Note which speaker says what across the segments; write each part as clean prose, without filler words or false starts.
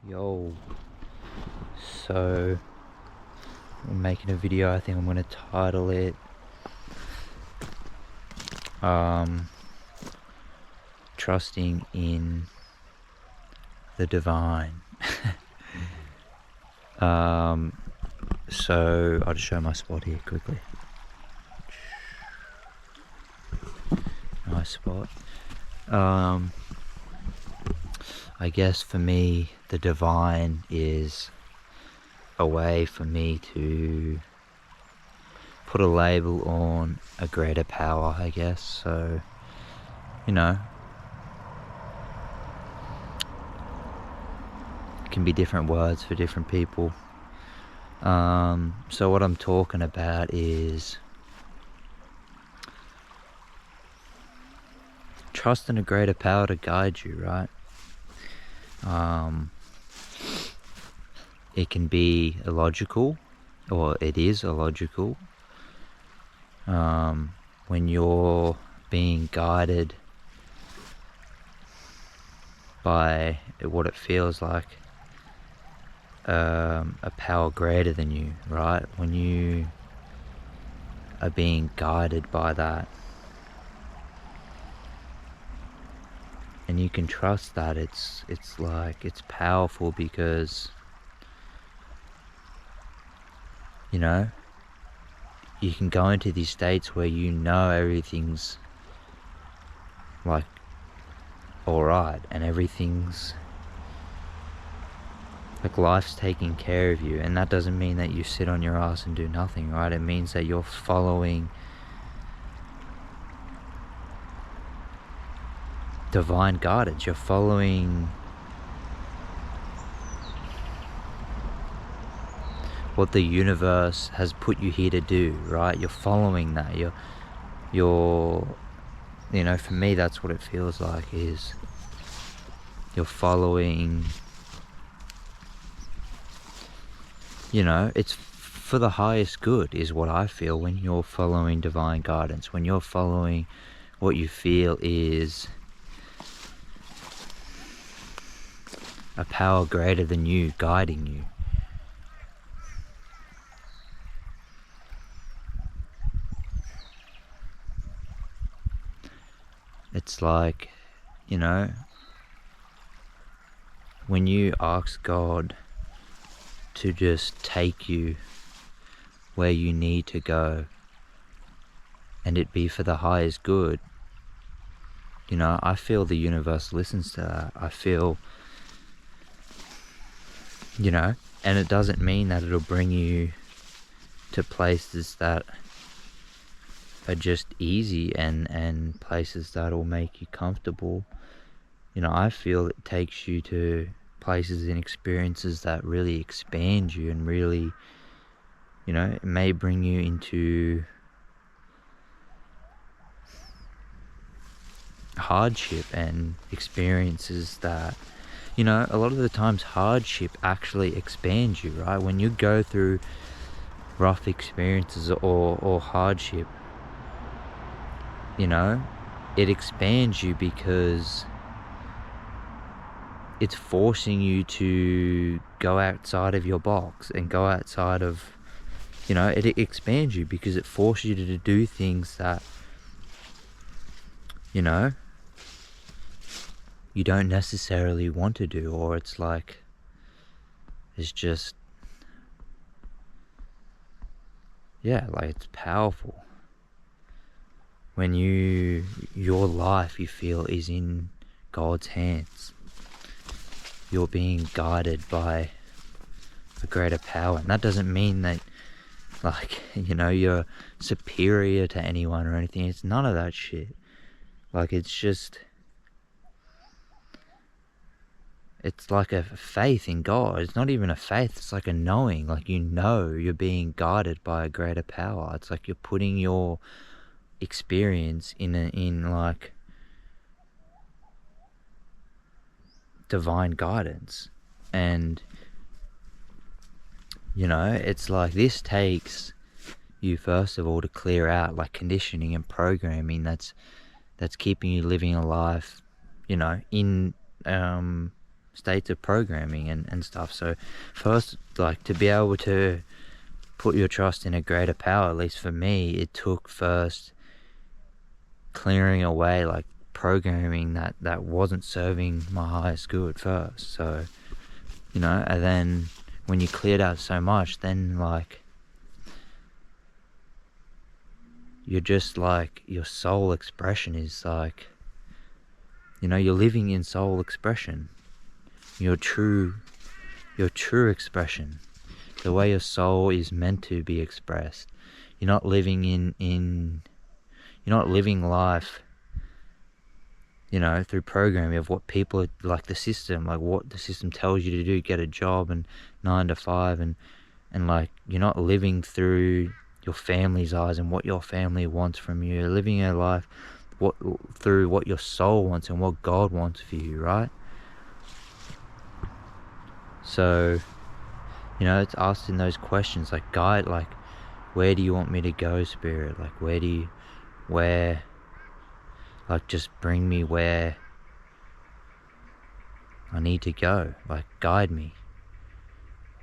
Speaker 1: Yo, so I'm making a video. I think I'm gonna title it Trusting in the Divine. So I'll just show my spot here quickly. Nice spot. I guess for me the divine is a way for me to put a label on a greater power, I guess. So, you know, it can be different words for different people. So what I'm talking about is trust in a greater power to guide you, right? It can be illogical, or it is illogical, when you're being guided by what it feels like a power greater than you, right? When you are being guided by that, and you can trust that it's powerful because, you know, you can go into these states where you know everything's like alright and everything's like life's taking care of you, and that doesn't mean that you sit on your ass and do nothing, right? It means that you're following divine guidance. You're following what the universe has put you here to do, right? You're following that. You're you know, for me that's what it feels like, is you're following, you know, it's for the highest good is what I feel when you're following divine guidance, when you're following what you feel is a power greater than you guiding you. It's like, you know, when you ask God to just take you where you need to go and it be for the highest good, you know, I feel the universe listens to that. I feel, you know, and it doesn't mean that it'll bring you to places that are just easy and places that will make you comfortable. You know, I feel it takes you to places and experiences that really expand you and really, you know, it may bring you into hardship and experiences that, you know, a lot of the times hardship actually expands you, right? When you go through rough experiences or hardship, you know, it expands you because it's forcing you to go outside of your box and go outside of, you know, it expands you because it forces you to do things that, you know, you don't necessarily want to do, or it's like, it's just, yeah, like it's powerful. When your life you feel is in God's hands, you're being guided by a greater power. And that doesn't mean that, like, you know, you're superior to anyone or anything. It's none of that shit. Like, it's just, it's like a faith in God. It's not even a faith, it's like a knowing. Like, you know you're being guided by a greater power. It's like you're putting your experience in like divine guidance. And, you know, it's like this takes you first of all to clear out like conditioning and programming that's keeping you living a life, you know, in states of programming and stuff. So first, like, to be able to put your trust in a greater power, at least for me, it took first clearing away like programming that wasn't serving my highest good first. So, you know, and then when you cleared out so much, then like you're just like, your soul expression is like, you know, you're living in soul expression, your true expression, the way your soul is meant to be expressed. You're not living you're not living life, you know, through programming of what people, like the system, like what the system tells you to do, get a job and 9 to 5, and like, you're not living through your family's eyes and what your family wants from you. You're living your life through what your soul wants and what God wants for you, right? So, you know, it's asking those questions like, guide, like, where do you want me to go, Spirit? Like, like, just bring me where I need to go, like, guide me.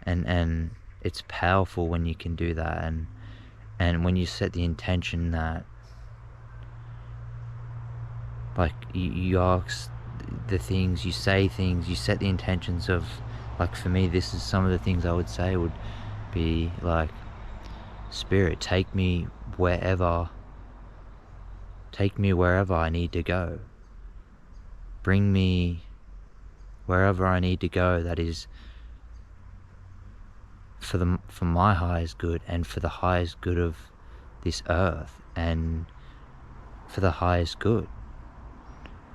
Speaker 1: And it's powerful when you can do that, and when you set the intention that, like, you ask the things, you say things, you set the intentions of, like, for me, this is some of the things I would say would be like, Spirit, take me wherever I need to go. Bring me wherever I need to go that is for my highest good and for the highest good of this earth and for the highest good.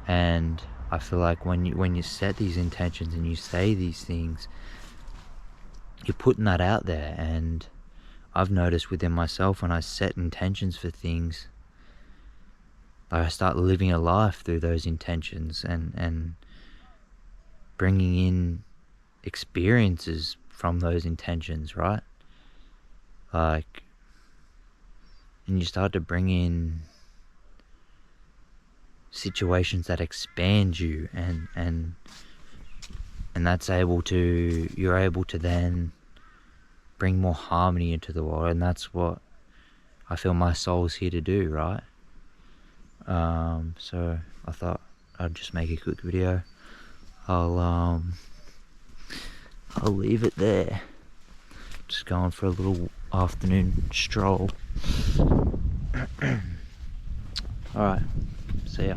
Speaker 1: And I feel like when you set these intentions and you say these things, you're putting that out there. And I've noticed within myself, when I set intentions for things, like, I start living a life through those intentions and bringing in experiences from those intentions, right? Like, and you start to bring in situations that expand you, and that's you're able to then bring more harmony into the world. And that's what I feel my soul's here to do, right? So I thought I'd just make a quick video. I'll leave it there. Just going for a little afternoon stroll. Alright, see ya.